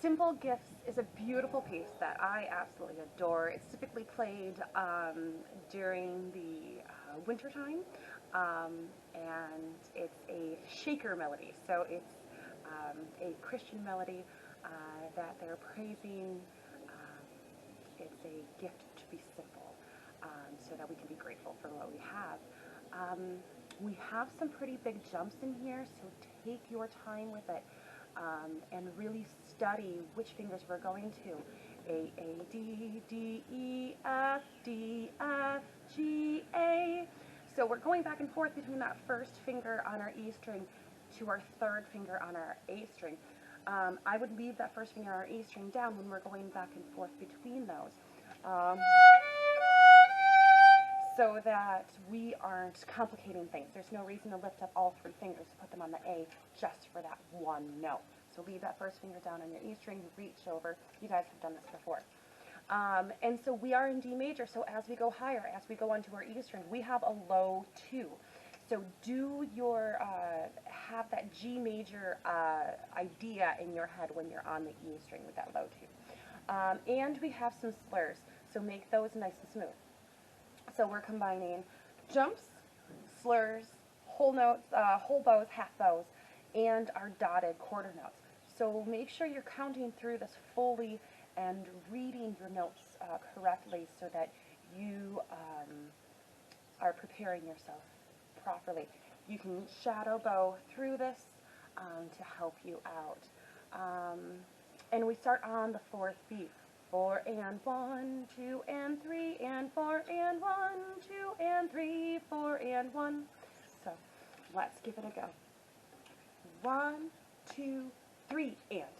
Simple Gifts is a beautiful piece that I absolutely adore. It's typically played during the winter time, and it's a shaker melody. So it's a Christian melody that they're praising. It's a gift to be simple, so that we can be grateful for what we have. We have some pretty big jumps in here, so take your time with it. And really study which fingers we're going to. A, D, D, E, F, D, F, G, A. So we're going back and forth between that first finger on our E string to our third finger on our A string. I would leave that first finger on our E string down when we're going back and forth between those. So that we aren't complicating things. There's no reason to lift up all three fingers to put them on the A just for that one note. So leave that first finger down on your E string, reach over. You guys have done this before. And so we are in D major, so as we go higher, as we go onto our E string, we have a low 2. So do your, have that G major idea in your head when you're on the E string with that low 2. And we have some slurs, so make those nice and smooth. So we're combining jumps, slurs, whole notes, whole bows, half bows, and our dotted quarter notes. So make sure you're counting through this fully and reading your notes correctly so that you are preparing yourself properly. You can shadow bow through this to help you out. And we start on the 4th beat. 4 and 1, 2 and 3 and 4 and 1, 2 and 3, 4 and 1. So let's give it a go. 1, 2, 3 and